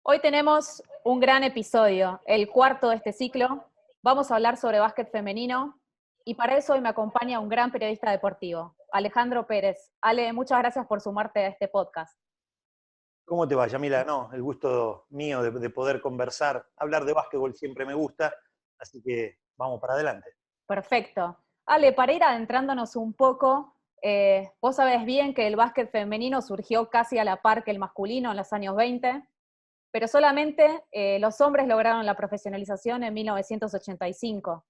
Hoy tenemos un gran episodio, el cuarto de este ciclo. Vamos a hablar sobre básquet femenino y para eso hoy me acompaña un gran periodista deportivo, Alejandro Pérez. Ale, muchas gracias por sumarte a este podcast. ¿Cómo te va, Yamila? No, el gusto mío de poder conversar. Hablar de básquetbol siempre me gusta, así que vamos para adelante. Perfecto. Ale, para ir adentrándonos un poco, vos sabés bien que el básquet femenino surgió casi a la par que el masculino en los años 20, pero solamente los hombres lograron la profesionalización en 1985.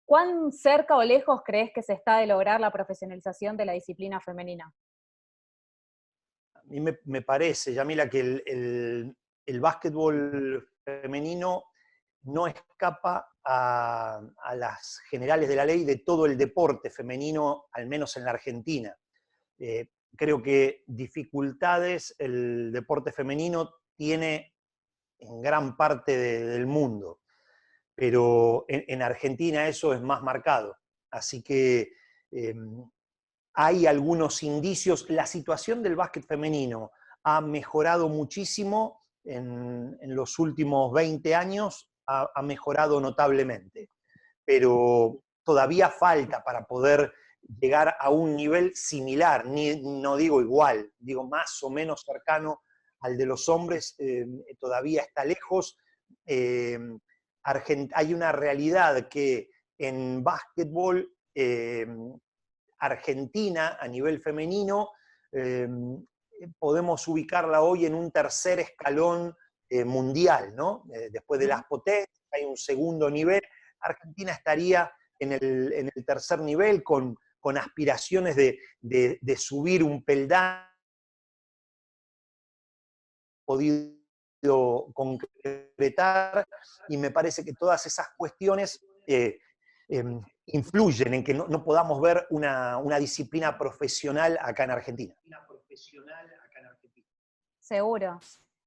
¿Cuán cerca o lejos crees que se está de lograr la profesionalización de la disciplina femenina? A mí me parece, Yamila, que el básquetbol femenino no escapa a las generales de la ley de todo el deporte femenino, al menos en la Argentina. Creo que dificultades el deporte femenino tiene en gran parte del mundo, pero en Argentina eso es más marcado. Así que eh, hay algunos indicios. La situación del básquet femenino ha mejorado muchísimo en los últimos 20 años, ha mejorado notablemente, pero todavía falta para poder llegar a un nivel similar, no digo igual, digo más o menos cercano al de los hombres, todavía está lejos. Eh, Hay una realidad que en básquetbol Argentina a nivel femenino, podemos ubicarla hoy en un tercer escalón mundial, ¿no? Después de las potencias hay un segundo nivel. Argentina estaría en el tercer nivel con aspiraciones de subir un peldaño podido concretar, y me parece que todas esas cuestiones eh, influyen en que no podamos ver una disciplina profesional acá en Argentina. Seguro.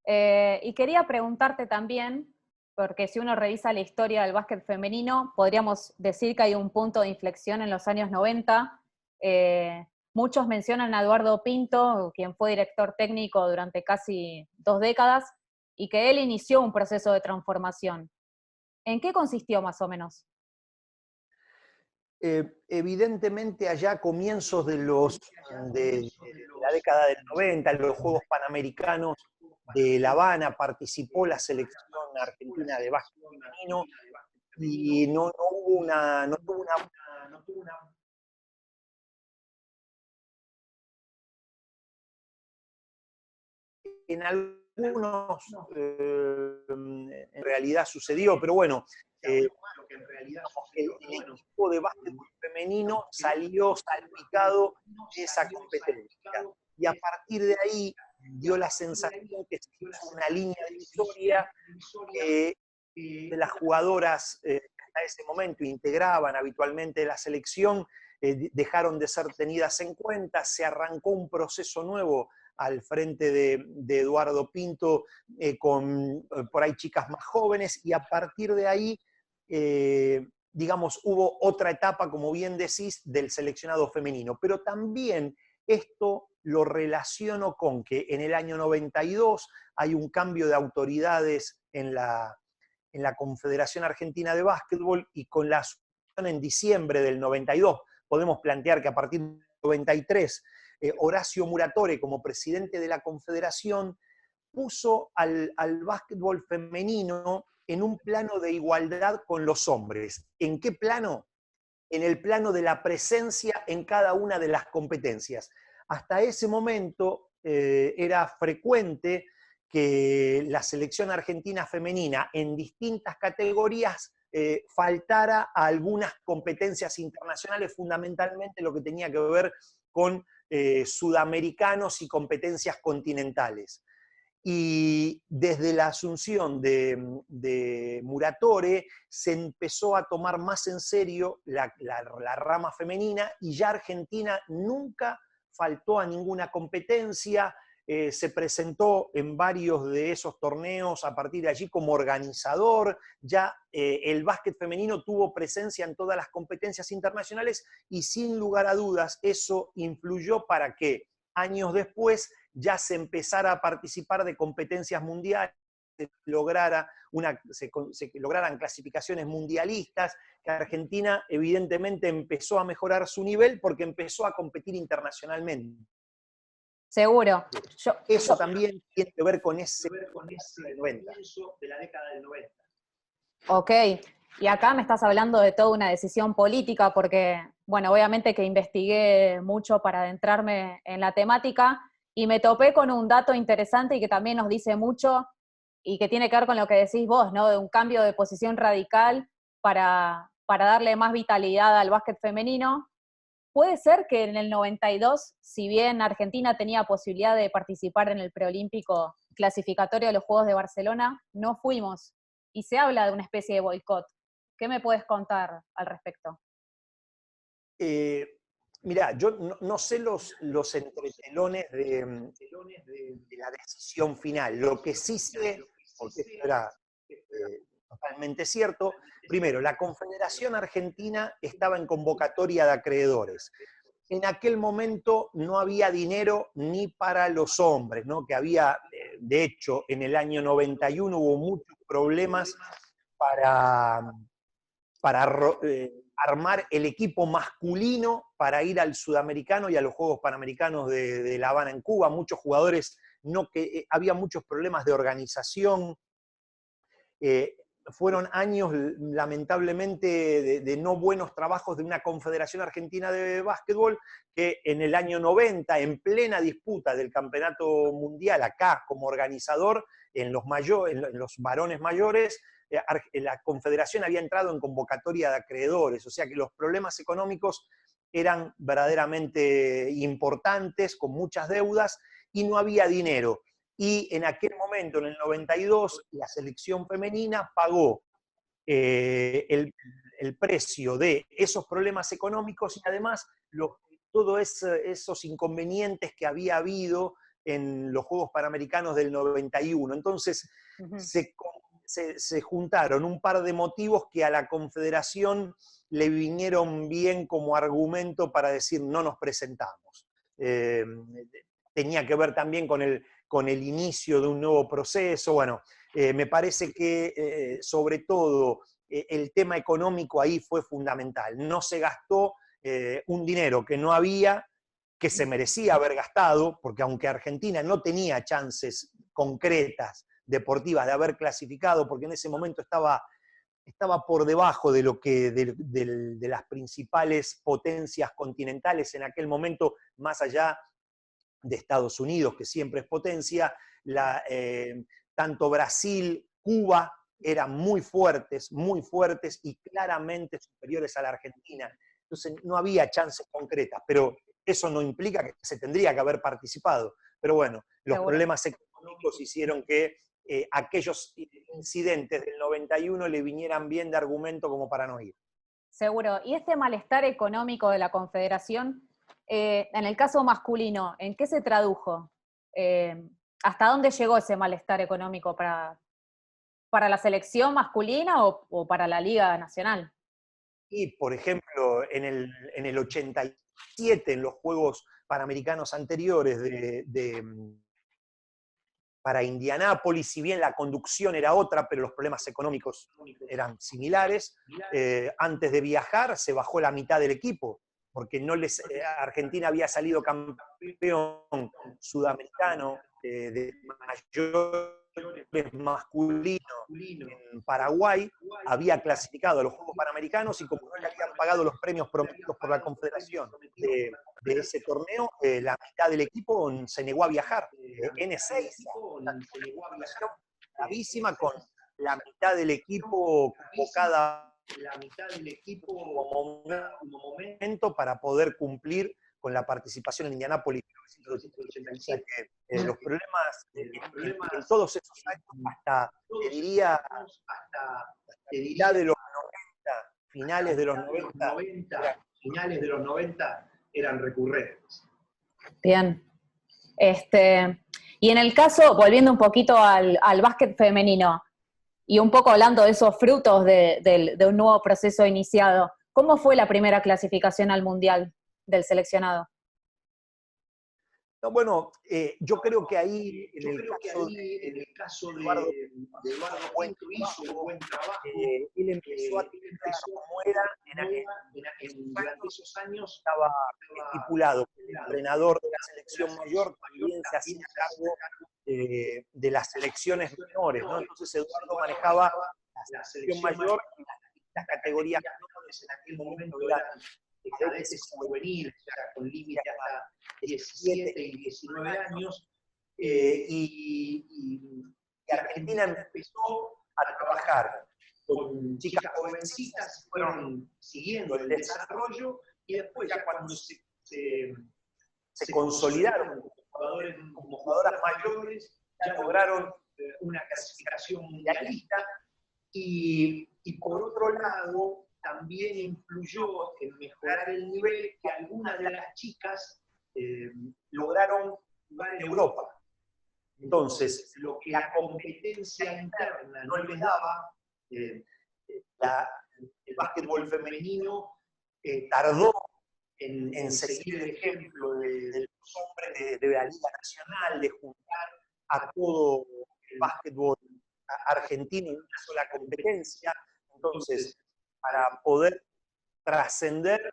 Y quería preguntarte también, porque si uno revisa la historia del básquet femenino, podríamos decir que hay un punto de inflexión en los años 90. Muchos mencionan a Eduardo Pinto, quien fue director técnico durante casi 2 décadas, y que él inició un proceso de transformación. ¿En qué consistió más o menos? Evidentemente allá a comienzos de la década del 90, en los Juegos Panamericanos de La Habana, participó la selección argentina de básquet femenino y no tuvo una en algunos en realidad sucedió, pero bueno, el equipo de básquetbol femenino salió salpicado de esa competencia. Y a partir de ahí dio la sensación que se hizo una línea divisoria, que de las jugadoras hasta ese momento integraban habitualmente la selección, dejaron de ser tenidas en cuenta, se arrancó un proceso nuevo al frente de Eduardo Pinto, con por ahí chicas más jóvenes, y a partir de ahí, digamos, hubo otra etapa, como bien decís, del seleccionado femenino. Pero también esto lo relaciono con que en el año 92 hay un cambio de autoridades en la Confederación Argentina de Básquetbol, y con la asunción en diciembre del 92, podemos plantear que a partir del 93, Horacio Muratore, como presidente de la Confederación, puso al básquetbol femenino en un plano de igualdad con los hombres. ¿En qué plano? En el plano de la presencia en cada una de las competencias. Hasta ese momento era frecuente que la selección argentina femenina en distintas categorías faltara a algunas competencias internacionales, fundamentalmente lo que tenía que ver con sudamericanos y competencias continentales. Y desde la asunción de Muratore se empezó a tomar más en serio la rama femenina, y ya Argentina nunca faltó a ninguna competencia, se presentó en varios de esos torneos a partir de allí como organizador. Ya el básquet femenino tuvo presencia en todas las competencias internacionales, y sin lugar a dudas eso influyó para que años después ya se empezara a participar de competencias mundiales se lograran clasificaciones mundialistas, que Argentina evidentemente empezó a mejorar su nivel porque empezó a competir internacionalmente. Seguro. Eso también tiene que ver con ese comienzo de la década del 90. Ok, y acá me estás hablando de toda una decisión política, porque, bueno, obviamente que investigué mucho para adentrarme en la temática, y me topé con un dato interesante y que también nos dice mucho, y que tiene que ver con lo que decís vos, ¿no? De un cambio de posición radical para darle más vitalidad al básquet femenino. Puede ser que en el 92, si bien Argentina tenía posibilidad de participar en el preolímpico clasificatorio de los Juegos de Barcelona, no fuimos. Y se habla de una especie de boicot. ¿Qué me puedes contar al respecto? Mirá, yo no sé los entretelones de la decisión final. Lo que sí sé, porque esto era totalmente cierto, primero, la Confederación Argentina estaba en convocatoria de acreedores. En aquel momento no había dinero ni para los hombres, ¿no? Que había, de hecho, en el año 91 hubo muchos problemas para armar el equipo masculino para ir al Sudamericano y a los Juegos Panamericanos de La Habana en Cuba. Muchos jugadores, había muchos problemas de organización. Fueron años, lamentablemente, de no buenos trabajos de una Confederación Argentina de Básquetbol, que en el año 90, en plena disputa del Campeonato Mundial, acá como organizador, en los varones mayores, la Confederación había entrado en convocatoria de acreedores, o sea que los problemas económicos eran verdaderamente importantes, con muchas deudas, y no había dinero. Y en aquel momento, en el 92, la selección femenina pagó el precio de esos problemas económicos y además todos esos inconvenientes que había habido en los Juegos Panamericanos del 91. Entonces, se juntaron un par de motivos que a la Confederación le vinieron bien como argumento para decir no nos presentamos. Tenía que ver también con el inicio de un nuevo proceso. Bueno, me parece que sobre todo el tema económico ahí fue fundamental. No se gastó un dinero que no había, que se merecía haber gastado, porque aunque Argentina no tenía chances concretas deportivas de haber clasificado, porque en ese momento estaba por debajo de de las principales potencias continentales en aquel momento, más allá de Estados Unidos, que siempre es potencia, tanto Brasil, Cuba eran muy fuertes y claramente superiores a la Argentina. Entonces no había chances concretas, pero eso no implica que se tendría que haber participado. Pero bueno, los problemas económicos hicieron que aquellos incidentes del 91 le vinieran bien de argumento como para no ir. Seguro. ¿Y este malestar económico de la Confederación, en el caso masculino, en qué se tradujo? ¿Hasta dónde llegó ese malestar económico para la selección masculina o para la Liga Nacional? Y, por ejemplo, en el 87, en los Juegos Panamericanos anteriores para Indianápolis, si bien la conducción era otra, pero los problemas económicos eran similares, antes de viajar se bajó la mitad del equipo, porque Argentina había salido campeón sudamericano de mayores masculino en Paraguay, había clasificado a los Juegos Panamericanos y como no le habían pagado los premios prometidos por la Confederación de ese torneo, la mitad del equipo se negó a viajar. N6, una situación gravísima con la mitad del equipo convocada como momento para poder cumplir con la participación en Indianápolis. O sea que los problemas en todos esos años, hasta te diría, hasta de los 90, finales de los 90, eran recurrentes. Bien. Y en el caso, volviendo un poquito al básquet femenino, y un poco hablando de esos frutos de un nuevo proceso iniciado, ¿cómo fue la primera clasificación al Mundial del seleccionado? No, bueno, yo creo que ahí, en el caso de Eduardo, Pinto hizo un buen trabajo. él empezó a titular como era Durante esos años estaba estipulado que el entrenador de la selección mayor también se hacía cargo de las selecciones menores, ¿no? Entonces Eduardo manejaba la selección mayor y las categorías menores en aquel momento eran cadetes juveniles, o sea, con límite hasta 17 y 19 años, y Argentina empezó a trabajar con chicas jovencitas, fueron siguiendo el desarrollo, y después ya cuando se consolidaron como jugadoras mayores, ya lograron una clasificación mundialista, y por otro lado, también influyó en mejorar el nivel que algunas de las chicas lograron jugar en Europa. Entonces, lo que la competencia interna no les daba, el básquetbol femenino tardó en seguir el ejemplo de los hombres de la Liga Nacional, de juntar a todo el básquetbol argentino en una sola competencia. Entonces, para poder trascender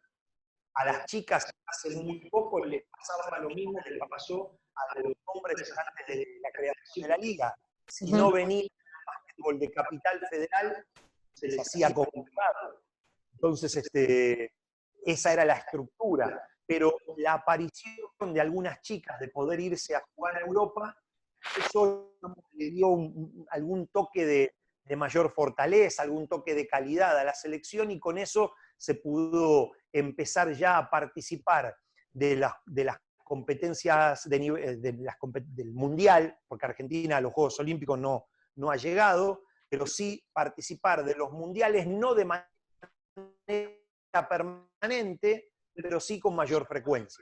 a las chicas hace muy poco les pasaba lo mismo que les pasó a los hombres antes de la creación de la liga. Si no venía el básquetbol de Capital Federal, se les hacía complicado. Entonces, esa era la estructura. Pero la aparición de algunas chicas de poder irse a jugar a Europa, eso le dio algún toque de mayor fortaleza, algún toque de calidad a la selección, y con eso se pudo empezar ya a participar de las competencias del Mundial, porque Argentina a los Juegos Olímpicos no ha llegado, pero sí participar de los Mundiales, no de manera permanente, pero sí con mayor frecuencia.